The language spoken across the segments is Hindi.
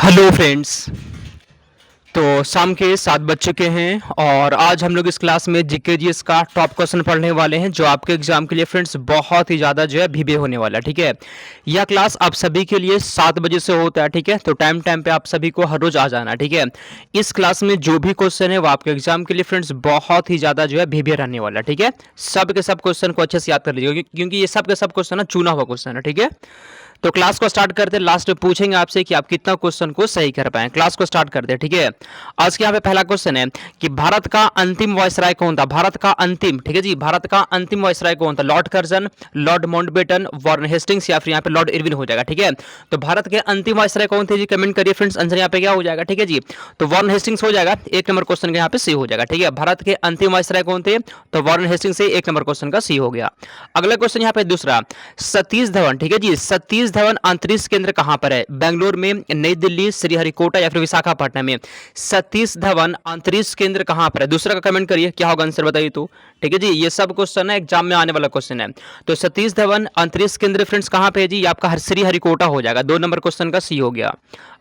Hello friends. तो शाम के 7 बज चुके हैं और आज हम लोग इस क्लास में जीके जीएस का टॉप क्वेश्चन पढ़ने वाले हैं जो आपके एग्जाम के लिए फ्रेंड्स बहुत ही ज़्यादा जो है भिबे होने वाला है। ठीक है, यह क्लास आप सभी के लिए 7 बजे से होता है। ठीक है, तो टाइम टाइम पे आप सभी को हर रोज आ जाना। ठीक है, इस क्लास में जो भी क्वेश्चन है वो आपके एग्जाम के लिए फ्रेंड्स बहुत ही ज़्यादा जो है भिबे रहने वाला है। ठीक है, सब के सब क्वेश्चन को अच्छे से याद कर लीजिए क्योंकि ये सब के सब क्वेश्चन ना चुना हुआ क्वेश्चन है। ठीक है, तो क्लास को स्टार्ट करते हैं। लास्ट में पूछेंगे आपसे कि आप कितना क्वेश्चन को सही कर पाए। क्लास को स्टार्ट करते हैं। ठीक है, आज के यहाँ पे पहला क्वेश्चन है कि भारत का अंतिम वायसराय कौन था। भारत का अंतिम, ठीक है जी, भारत का अंतिम वायसराय कौन था। Lord Curzon, Lord Mountbatten, Warren Hastings या फिर यहाँ पे लॉर्ड इरविन हो जाएगा। ठीक है, तो भारत के अंतिम वायसराय कौन थे जी, कमेंट करिए फ्रेंड्स। आंसर यहाँ पे क्या हो जाएगा। ठीक है जी, तो वॉरेन हेस्टिंग्स हो जाएगा। एक नंबर क्वेश्चन का यहाँ पे सी हो जाएगा। ठीक है, भारत के अंतिम वायसराय कौन थे, तो वॉरेन हेस्टिंग्स से एक नंबर क्वेश्चन का सी हो गया। अगला क्वेश्चन यहाँ पे दूसरा, सतीश धवन, ठीक है जी, सतीश धवन अंतरिक्ष केंद्र कहां पर है। बेंगलुरु में, नई दिल्ली, श्रीहरिकोटा या फिर विशाखापट्टनम में। सतीश धवन अंतरिक्ष केंद्र कहां पर है, दूसरा का कमेंट करिए क्या होगा आंसर बताइए तो। ठीक है जी, ये सब क्वेश्चन है एग्जाम में आने वाला क्वेश्चन है। तो सतीश धवन अंतरिक्ष केंद्र फ्रेंड्स कहां पे है जी, ये आपका श्रीहरिकोटा हो जाएगा। 2 नंबर क्वेश्चन का सी हो गया।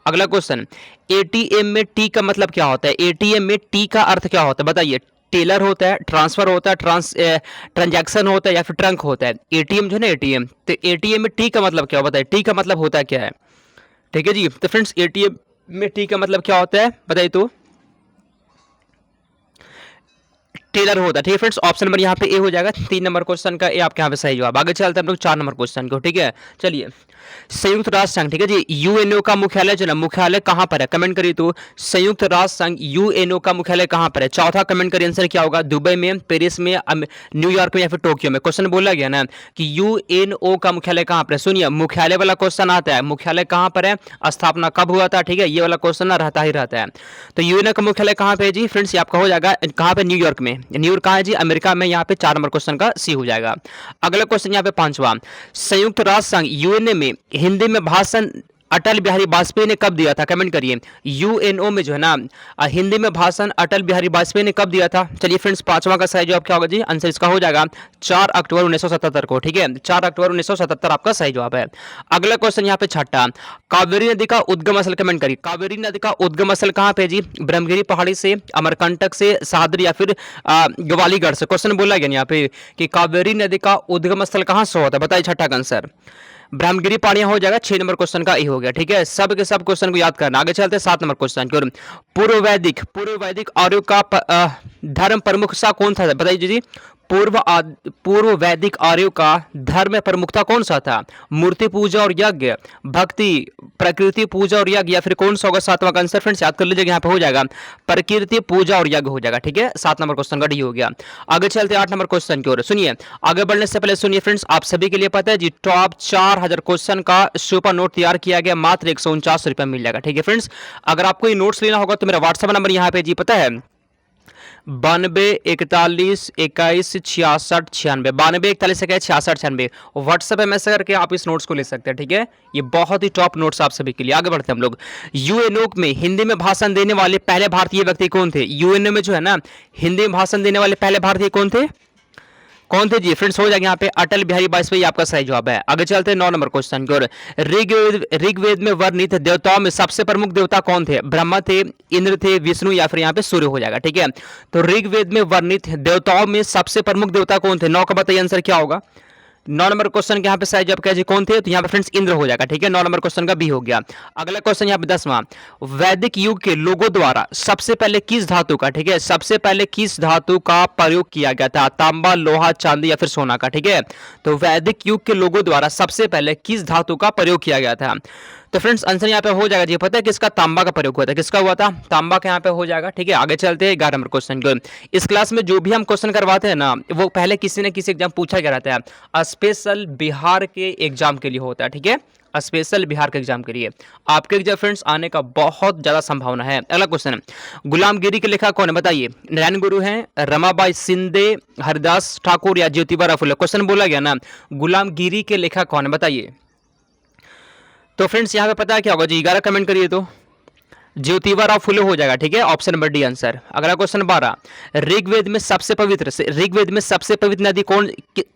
अगला क्वेश्चन, एटीएम में टी का मतलब क्या होता है। एटीएम में टी का अर्थ क्या होता है बताइए। टेलर होता है, ट्रांसफर होता है, ट्रांजैक्शन होता है या फिर ट्रंक होता है। एटीएम जो है ना, एटीएम, तो एटीएम में टी का मतलब क्या बताइए। टी का मतलब होता है क्या है। ठीक है जी, तो फ्रेंड्स एटीएम में टी का मतलब क्या होता है बताइए तो। टेलर होता है। ठीक है फ्रेंड्स, ऑप्शन नंबर यहाँ पे ए हो जाएगा। 3 नंबर क्वेश्चन का ए आपके यहाँ पे सही जवाब। आगे चलते हैं हम लोग 4 नंबर क्वेश्चन को। ठीक है, चलिए, संयुक्त राष्ट्र संघ, ठीक है जी, यूएनओ का मुख्यालय जो है, मुख्यालय कहां पर है, कमेंट करिए तो। संयुक्त राष्ट्र संघ यूएनओ का मुख्यालय कहां पर है। चौथा कमेंट करिए आंसर क्या होगा। दुबई में, पेरिस में, न्यूयॉर्क में या फिर टोक्यो में। क्वेश्चन बोला गया ना कि यूएनओ का मुख्यालय कहां पर है। सुनिए, मुख्यालय वाला क्वेश्चन आता है, मुख्यालय कहां पर है, स्थापना कब हुआ था। ठीक है, ये वाला क्वेश्चन ना रहता ही रहता है। तो यूएनओ का मुख्यालय कहां पे है जी फ्रेंड्स, ये आपका हो जाएगा कहां पे, न्यूयॉर्क में। न्यूयॉर्क कहां है जी, अमेरिका में। यहाँ पे 4 नंबर क्वेश्चन का सी हो जाएगा। अगला क्वेश्चन यहाँ पे 5वां, संयुक्त राष्ट्र संघ यूएनए में हिंदी में भाषण अटल बिहारी वाजपेयी ने कब दिया था, कमेंट करिए। यूएनओ में जो है ना हिंदी में भाषण अटल बिहारी वाजपेयी ने कब दिया था। चलिए फ्रेंड्स, 5वां का सही जवाब क्या होगा जी, आंसर इसका हो जाएगा 4 अक्टूबर 1977 को। ठीक है, 4 अक्टूबर 1977 आपका सही जवाब है। अगला क्वेश्चन यहाँ पे 6ठा, कावेरी नदी का उद्गम स्थल, कमेंट करिए। कावेरी नदी का उद्गम स्थल कहाँ पे जी, ब्रह्मगिरी पहाड़ी से, अमरकंटक से, सहाद्री या फिर ग्वालीगढ़ से। क्वेश्चन बोला गया यहाँ पे कि कावेरी नदी का उद्गम स्थल कहाँ से होता है, बताइए। 6ठा का आंसर ब्रह्मगिरी पहाड़ियां हो जाएगा। 6 नंबर क्वेश्चन का ये हो गया। ठीक है, सब के सब क्वेश्चन को याद करना। आगे चलते हैं 7 नंबर क्वेश्चन की ओर। पूर्व वैदिक आर्यों का धर्म प्रमुख सा कौन था, बताइए जी। पूर्व वैदिक आर्यों का धर्म प्रमुखता कौन सा था। मूर्ति पूजा और यज्ञ, भक्ति, प्रकृति पूजा और यज्ञ या फिर कौन सा होगा। 7वां का आंसर फ्रेंड्स याद कर लीजिएगा, यहाँ पे हो जाएगा प्रकृति पूजा और यज्ञ हो जाएगा। ठीक है, 7 नंबर क्वेश्चन का डी हो गया। आगे चलते 8 नंबर क्वेश्चन की ओर। सुनिए, आगे बढ़ने से पहले सुनिए फ्रेंड्स, आप सभी के लिए पता है जी, टॉप 4000 क्वेश्चन का सुपर नोट तैयार किया गया, मात्र 149 रुपये मिल जाएगा। ठीक है फ्रेंड्स, अगर आपको ये नोट्स लेना होगा तो मेरा व्हाट्सएप नंबर यहाँ पे जी पता है 92 41 21 66 96, 92 41 21 66 96। व्हाट्सएप पे मैसेज करके आप इस नोट्स को ले सकते हैं। ठीक है, ये बहुत ही टॉप नोट्स आप सभी के लिए। आगे बढ़ते हैं हम लोग। यूएनओ में हिंदी में भाषण देने वाले पहले भारतीय व्यक्ति कौन थे। यूएनओ में जो है ना हिंदी में भाषण देने वाले पहले भारतीय कौन थे, कौन थे जी फ्रेंड्स, हो जाएगा यहाँ पे अटल बिहारी वाजपेयी आपका सही जवाब है। आगे चलते हैं 9 नंबर क्वेश्चन की ओर। ऋग्वेद में वर्णित देवताओं में सबसे प्रमुख देवता कौन थे। ब्रह्मा थे, इंद्र थे, विष्णु या फिर यहाँ पे सूर्य हो जाएगा। ठीक है, तो ऋग्वेद में वर्णित देवताओं में सबसे प्रमुख देवता कौन थे। 9 का बताइए आंसर क्या होगा। 9 नंबर क्वेश्चन के यहाँ पे सही जवाब क्या जी, कौन थे, तो यहाँ पे फ्रेंड्स इंद्र हो जाएगा। ठीक है, 9 नंबर क्वेश्चन का बी हो गया। अगला क्वेश्चन यहाँ पे 10वां, वैदिक युग के लोगों द्वारा सबसे पहले किस धातु का, ठीक है, सबसे पहले किस धातु का प्रयोग किया गया था। तांबा, लोहा, चांदी या फिर सोना का। ठीक है, तो वैदिक युग के लोगों द्वारा सबसे पहले किस धातु का प्रयोग किया गया था। तो फ्रेंड्स आंसर यहाँ पे हो जाएगा जी, पता है किसका, तांबा का प्रयोग हुआ था। किसका हुआ था, तांबा का यहाँ पे हो जाएगा। ठीक है, आगे चलते हैं 11 नंबर क्वेश्चन को। इस क्लास में जो भी हम क्वेश्चन करवाते हैं ना, वो पहले किसी न किसी एग्जाम पूछा गया रहता है, स्पेशल बिहार के एग्जाम के लिए होता है। ठीक है, स्पेशल बिहार के एग्जाम के लिए आपके एग्जाम फ्रेंड्स आने का बहुत ज्यादा संभावना है। अगला क्वेश्चन, गुलामगिरी के लेखक कौन है, बताइए। नारायण गुरु हैं, रमाबाई शिंदे, हरिदास ठाकुर या ज्योतिबा फुले। क्वेश्चन बोला गया ना, गुलामगिरी के लेखक कौन है, बताइए। तो फ्रेंड्स यहाँ पे पता है क्या होगा जी, 11 कमेंट करिए तो। ज्योतिबा राव फुले हो जाएगा, ठीक है, ऑप्शन नंबर डी आंसर। अगला क्वेश्चन 12, ऋग्वेद में सबसे पवित्र नदी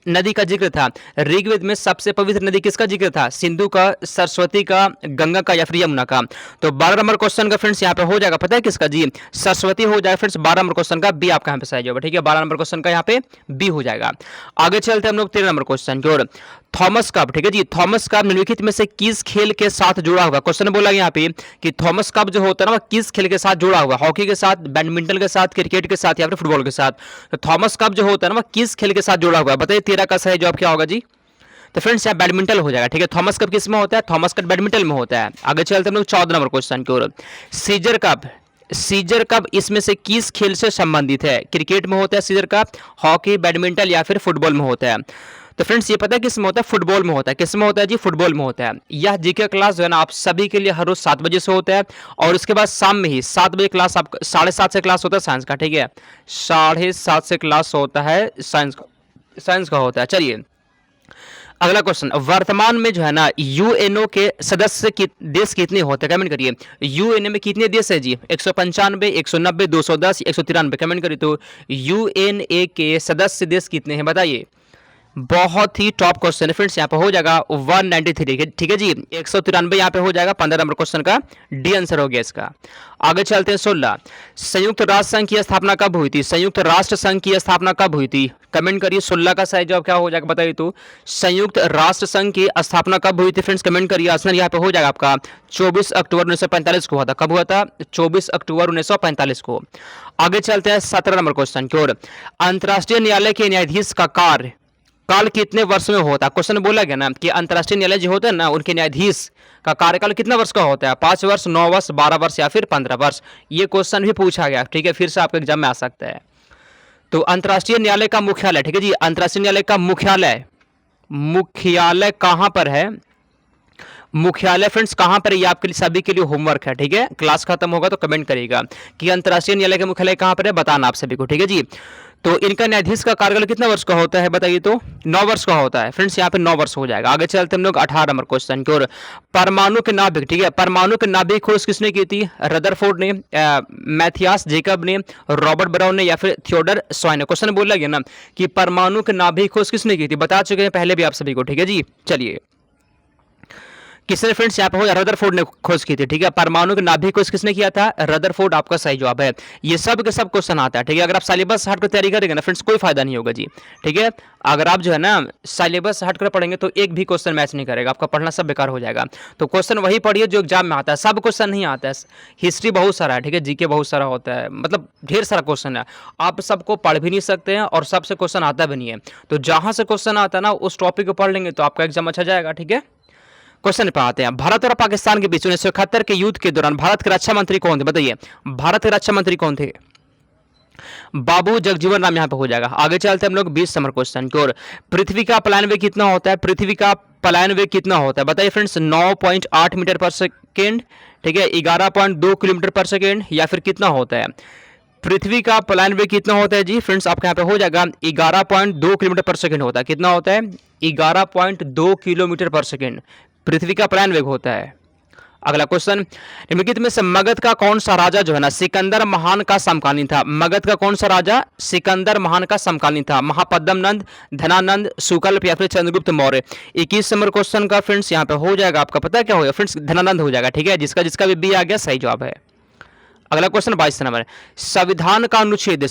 नदी का जिक्र था? ऋग्वेद में सबसे पवित्र नदी किसका जिक्र था? सिंधु का, सरस्वती का, गंगा का या फिर यमुना का? तो 12 नंबर क्वेश्चन का फ्रेंड्स यहाँ पे हो जाएगा, पता है किसका जी? सरस्वती हो जाएगा फ्रेंड्स। 12 नंबर क्वेश्चन का बी आपका यहाँ पे सही होगा, ठीक है, 12 नंबर क्वेश्चन का यहाँ पे बी हो जाएगा। आगे चलते हैं हम लोग 13 नंबर क्वेश्चन की ओर। थॉमस कप, ठीक है जी, थॉमस कप निम्नलिखित में से किस खेल के साथ जुड़ा हुआ? क्वेश्चन बोला यहाँ पे कि थॉमस कप जो होता है ना वो किस खेल के साथ जुड़ा हुआ? हॉकी के साथ, बैडमिंटन के साथ, क्रिकेट के साथ या फिर फुटबॉल के साथ? तो थॉमस कप जो होता है ना वो किस खेल के साथ जुड़ा हुआ है? बताइए 13 का सही जवाब क्या होगा जी? तो फ्रेंड्स यहाँ बैडमिंटन हो जाएगा, ठीक है। थॉमस कप किस में होता है? थॉमस कप बैडमिंटन में होता है। आगे चलते हम लोग 14 नंबर क्वेश्चन की ओर। सीजर कप इसमें से किस खेल से संबंधित है? क्रिकेट में होता है सीजर कप, हॉकी, बैडमिंटन या फिर फुटबॉल में होता है? तो फ्रेंड्स ये पता है किस में होता है? फुटबॉल में होता है। किस में होता है जी? फुटबॉल में होता है। यह जीके क्लास जो है ना आप सभी के लिए हर रोज 7 बजे से होता है, और उसके बाद शाम में ही 7 बजे क्लास, आप 7:30 से क्लास होता है साइंस का, ठीक है, 7:30 से क्लास होता है साइंस का होता है। चलिए अगला क्वेश्चन, वर्तमान में जो है ना यूएनओ के सदस्य देश कितने होते हैं? कमेंट करिए। यूएनओ में कितने देश है जी? 195, 190, 210, 193? कमेंट करिए। तो यूएनए के सदस्य देश कितने हैं बताइए? बहुत ही टॉप क्वेश्चन है फ्रेंड्स, यहाँ पे हो जाएगा 193, ठीक है जी, 193 यहाँ पे हो जाएगा। 15 नंबर क्वेश्चन का डी आंसर हो गया इसका। आगे चलते हैं 16, संयुक्त राष्ट्र संघ की स्थापना कब हुई थी? संयुक्त राष्ट्र संघ की स्थापना कब हुई थी? कमेंट करिए। 16 का सही जवाब क्या हो जाएगा बताइए? तो संयुक्त राष्ट्र संघ की स्थापना कब हुई थी फ्रेंड्स? कमेंट करिए। आंसर यहाँ पे हो जाएगा आपका 24 अक्टूबर 1945 को हुआ था। कब हुआ था? 24 अक्टूबर 1945 को। आगे चलते हैं 17 नंबर क्वेश्चन की ओर। अंतर्राष्ट्रीय न्यायालय के न्यायाधीश का काल कितने वर्ष में होता है? क्वेश्चन बोला गया ना कि अंतर्राष्ट्रीय न्यायालय जो होता है ना उनके न्यायाधीश का कार्यकाल कितना वर्ष का होता है? 5 वर्ष, 9 वर्ष, 12 वर्ष या फिर 15 वर्ष? ये क्वेश्चन भी पूछा गया, ठीक है, फिर से आपके एग्जाम में आ सकता है। तो अंतर्राष्ट्रीय न्यायालय का मुख्यालय, ठीक है जी, अंतर्राष्ट्रीय न्यायालय का मुख्यालय कहां पर है? मुख्यालय फ्रेंड्स कहां पर है? ये आपके लिए सभी के लिए होमवर्क है, ठीक है। क्लास खत्म होगा तो कमेंट करिएगा कि अंतर्राष्ट्रीय न्यायालय का मुख्यालय कहां पर है, बताना आप सभी को, ठीक है जी। तो इनका न्यायाधीश का कार्यकाल कितना वर्ष का होता है बताइए? तो 9 वर्ष का होता है फ्रेंड्स, यहाँ पे 9 वर्ष हो जाएगा। आगे चलते हम लोग 18 नंबर क्वेश्चन की ओर। परमाणु के नाभिक, ठीक है, परमाणु के नाभिक खोज किसने की थी? रदरफोर्ड ने, मैथियास जेकब ने, रॉबर्ट ब्राउन ने या फिर थियोडर स्वाइन ने? क्वेश्चन बोला गया ना कि परमाणु के नाभिक खोज किसने की थी, बता चुके हैं पहले भी आप सभी को, ठीक है जी। चलिए किसने फ्रेंड्स यहाँ पे हो? रदरफोर्ड ने खोज की थी, ठीक है। परमाणु के नाभिक खोज किसने किया था? रदरफोर्ड आपका सही जवाब है। ये सब के सब क्वेश्चन आता है, ठीक है। अगर आप सिलेबस हट कर तैयारी करेंगे ना फ्रेंड्स कोई फायदा नहीं होगा जी, ठीक है। अगर आप जो है ना सिलेबस हट कर पढ़ेंगे तो एक भी क्वेश्चन मैच नहीं करेगा, आपका पढ़ना सब बेकार हो जाएगा। तो क्वेश्चन वही पढ़िए जो एग्जाम में आता है, सब क्वेश्चन नहीं आता है। हिस्ट्री बहुत सारा है, ठीक है, जीके बहुत सारा होता है, मतलब ढेर सारा क्वेश्चन है, आप सबको पढ़ भी नहीं सकते हैं और सबसे क्वेश्चन आता भी नहीं है। तो जहां से क्वेश्चन आता है ना उस टॉपिक को पढ़ लेंगे तो आपका एग्जाम अच्छा जाएगा, ठीक है। क्वेश्चन पे आते हैं। भारत और पाकिस्तान के बीच 1971 के युद्ध के दौरान भारत के रक्षा मंत्री कौन थे बताइए? भारत के रक्षा मंत्री कौन थे? बाबू जगजीवन राम यहाँ पे हो जाएगा। आगे चलते हैं हम लोग 20 नंबर क्वेश्चन की ओर। पृथ्वी का पलायन वेग कितना होता है? पृथ्वी का पलायन वेग कितना होता है बताइए फ्रेंड्स? 9.8 मीटर पर सेकेंड, ठीक है, 11.2 किलोमीटर पर सेकेंड या फिर कितना होता है? पृथ्वी का पलायन वेग कितना होता है जी फ्रेंड्स? आपके यहाँ पे हो जाएगा 11.2 किलोमीटर पर सेकेंड होता है। कितना होता है? 11.2 किलोमीटर पर सेकेंड पृथ्वी का पलायन वेग होता है। अगला क्वेश्चन, निम्नलिखित में से मगध का कौन सा राजा जो है ना सिकंदर महान का समकालीन था? मगध का कौन सा राजा सिकंदर महान का समकालीन था? महापद्म नंद, धनानंद, सुकल्प या फिर चंद्रगुप्त मौर्य? 21 नंबर क्वेश्चन का फ्रेंड्स यहाँ पे हो जाएगा आपका, पता है क्या होगा फ्रेंड्स? धनानंद हो जाएगा, ठीक है, जिसका जिसका भी बी आ गया सही जवाब है। अगला क्वेश्चन 22 नंबर, संविधान का अनुच्छेद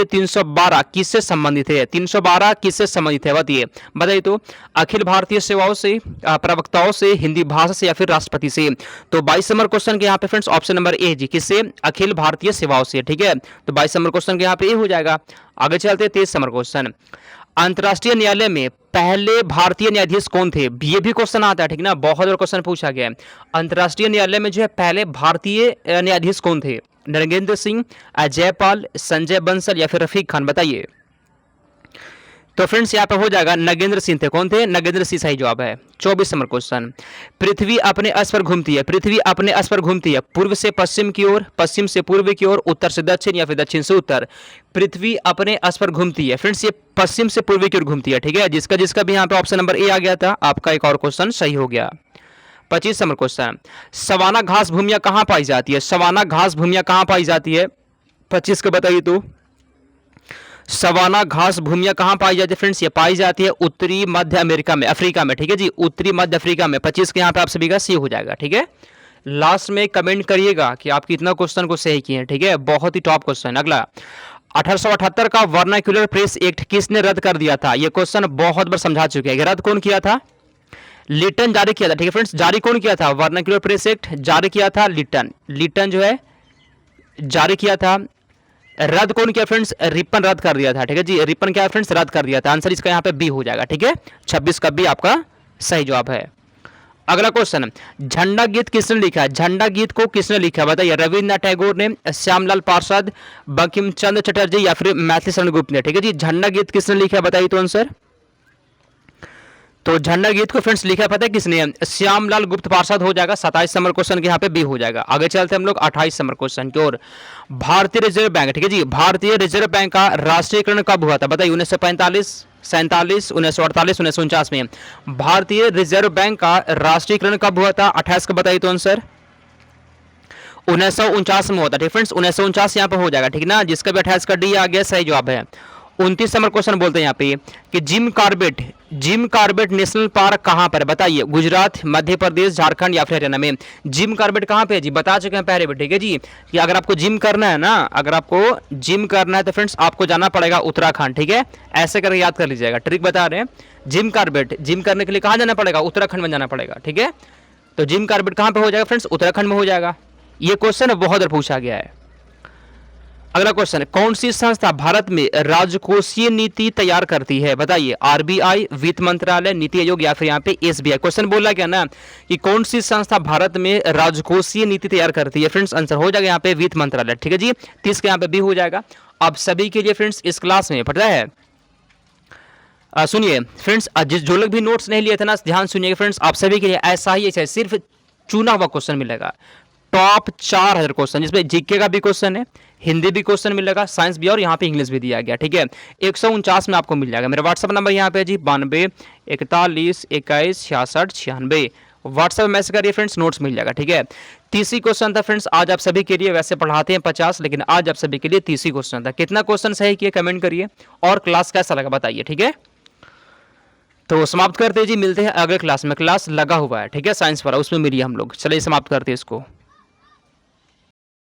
312 किससे संबंधित है? 312 किससे संबंधित है बताइए तो? अखिल भारतीय सेवाओं से, प्रवक्ताओं से, हिंदी भाषा से या फिर राष्ट्रपति से? तो 22 नंबर क्वेश्चन के यहाँ पे फ्रेंड्स ऑप्शन नंबर ए जी, किससे? अखिल भारतीय सेवाओं से, ठीक है। तो 22 नंबर क्वेश्चन के यहाँ पे ए हो जाएगा। आगे चलते हैं 23 नंबर क्वेश्चन, अंतर्राष्ट्रीय न्यायालय में पहले भारतीय न्यायाधीश कौन थे? ये भी क्वेश्चन आता है, ठीक ना, बहुत बार क्वेश्चन पूछा गया है। अंतर्राष्ट्रीय न्यायालय में जो है पहले भारतीय न्यायाधीश कौन थे? नरेंद्र सिंह, जयपाल, संजय बंसल या फिर रफीक खान? बताइए। तो फ्रेंड्स यहाँ पे हो जाएगा नगेंद्र सिंह थे। कौन थे? नगेंद्र सिंह सही जवाब है। 24 नंबर क्वेश्चन, पृथ्वी अपने अक्ष पर घूमती है, पृथ्वी अपने अक्ष पर घूमती है पूर्व से पश्चिम की ओर, पश्चिम से पूर्व की ओर, उत्तर से दक्षिण या फिर दक्षिण से उत्तर? पृथ्वी अपने अक्ष पर घूमती है फ्रेंड्स, ये पश्चिम से पूर्व की ओर घूमती है, ठीक है। जिसका जिसका भी यहाँ पे ऑप्शन नंबर ए आ गया था आपका एक और क्वेश्चन सही हो गया। 25 नंबर क्वेश्चन, सवाना घास भूमियां कहां पाई जाती है? सवाना घास भूमियां कहां पाई जाती है? 25 को बताइए तो। सवाना घास भूमियां कहां पाई जाती है फ्रेंड्स? ये पाई जाती है उत्तरी मध्य अमेरिका में, अफ्रीका में, ठीक है जी, उत्तरी मध्य अफ्रीका में। 25 के यहाँ पे आप सभी का सी हो जाएगा, ठीक है। लास्ट में कमेंट करिएगा कि आप कितना क्वेश्चन को सही किए हैं, ठीक है, बहुत ही टॉप क्वेश्चन। अगला, 1878 का वर्नाक्यूलर प्रेस एक्ट किसने रद्द कर दिया था? यह क्वेश्चन बहुत बार समझा चुके हैं। रद्द कौन किया था? लिटन जारी किया था, ठीक है फ्रेंड्स। जारी कौन किया था? वर्नाक्यूलर प्रेस एक्ट जारी किया था लिटन। लिटन जो है जारी किया था। रद्द कौन किया फ्रेंड्स? रिपन रद्द कर दिया था, ठीक है जी। रिपन क्या फ्रेंड्स? रद्द कर दिया था। आंसर इसका यहाँ पे बी हो जाएगा, ठीक है। 26 का बी आपका सही जवाब है। अगला क्वेश्चन, झंडा गीत किसने लिखा है? झंडा गीत को किसने लिखा? बताइए। रविन्द्रनाथ टैगोर ने, श्यामलाल पार्षद, बंकिम चंद्र चटर्जी या फिर मैथिली शरण गुप्त ने, ठीक है जी। झंडा गीत किसने लिखा है बताइए तो आंसर। तो झंडा गीत को फ्रेंड्स लिखा पता है किसने? श्यामलाल गुप्त पार्षद हो जाएगा। 27 नंबर क्वेश्चन के यहाँ पे बी हो जाएगा। आगे चलते हम लोग 28 नंबर क्वेश्चन की ओर। भारतीय रिजर्व बैंक, ठीक है जी, भारतीय रिजर्व बैंक का राष्ट्रीयकरण कब हुआ था? बताइए। 1945, 47, 1948, 1949 में भारतीय रिजर्व बैंक का राष्ट्रीयकरण कब हुआ था? 28 का बताइए तो आंसर। 1949 में होता है, ठीक फ्रेंड्स। 1949 यहाँ पे हो जाएगा, ठीक ना, जिसका भी 28 का डी आ गया सही जवाब है। 29 नंबर क्वेश्चन बोलते हैं यहाँ पे कि जिम कार्बेट नेशनल पार्क कहाँ पर है? बताइए। गुजरात, मध्य प्रदेश, झारखंड या फिर हरियाणा में जिम कार्बेट कहाँ पे है जी? बता चुके हैं पहले भी, ठीक है जी, कि अगर आपको जिम करना है ना, अगर आपको जिम करना है तो फ्रेंड्स आपको जाना पड़ेगा उत्तराखंड, ठीक है। ऐसे करके याद कर लीजिएगा, ट्रिक बता रहे हैं। जिम कार्बेट जिम करने के लिए कहाँ जाना पड़ेगा? उत्तराखंड में जाना पड़ेगा, ठीक है। तो जिम कार्बेट कहाँ पे हो जाएगा फ्रेंड्स? उत्तराखंड में हो जाएगा। ये क्वेश्चन बहुत बार पूछा गया है। अगला क्वेश्चन, कौन सी संस्था भारत में राजकोषीय नीति तैयार करती है? बताइए। आरबीआई, वित्त मंत्रालय, नीति आयोग या फिर यहाँ पे एसबीआई। क्वेश्चन बोला क्या ना कि कौन सी संस्था भारत में राजकोषीय नीति तैयार करती है? फ्रेंड्स आंसर हो जाएगा यहाँ पे वित्त मंत्रालय, ठीक है जी। 30 के यहाँ पे भी हो जाएगा। अब सभी के लिए फ्रेंड्स इस क्लास में पता है, सुनिए फ्रेंड्स, जो लोग भी नोट्स नहीं लिए थे ना, ध्यान सुनिएगा फ्रेंड्स, आप सभी के लिए ऐसा ही सिर्फ चुना हुआ क्वेश्चन मिलेगा। टॉप 4000 क्वेश्चन, जिसमें जीके का भी क्वेश्चन है, हिंदी भी क्वेश्चन मिलेगा, साइंस भी, और यहाँ पे इंग्लिश भी दिया गया, ठीक है। 149 में आपको मिल जाएगा। मेरा व्हाट्सअप नंबर यहाँ पे जी 92 41 21 66 96। व्हाट्सएप मैसेज करिए फ्रेंड्स, नोट्स मिल जाएगा, ठीक है। 30 क्वेश्चन था फ्रेंड्स आज आप सभी के लिए। वैसे पढ़ाते हैं 50, लेकिन आज आप सभी के लिए 30 क्वेश्चन था। कितना क्वेश्चन सही किए कमेंट करिए, और क्लास कैसा लगा बताइए, ठीक है। तो समाप्त करते हैं जी, मिलते हैं अगले क्लास में। क्लास लगा हुआ है, ठीक है, साइंस वाला, उसमें मिलिए हम लोग। चलिए समाप्त करते हैं इसको।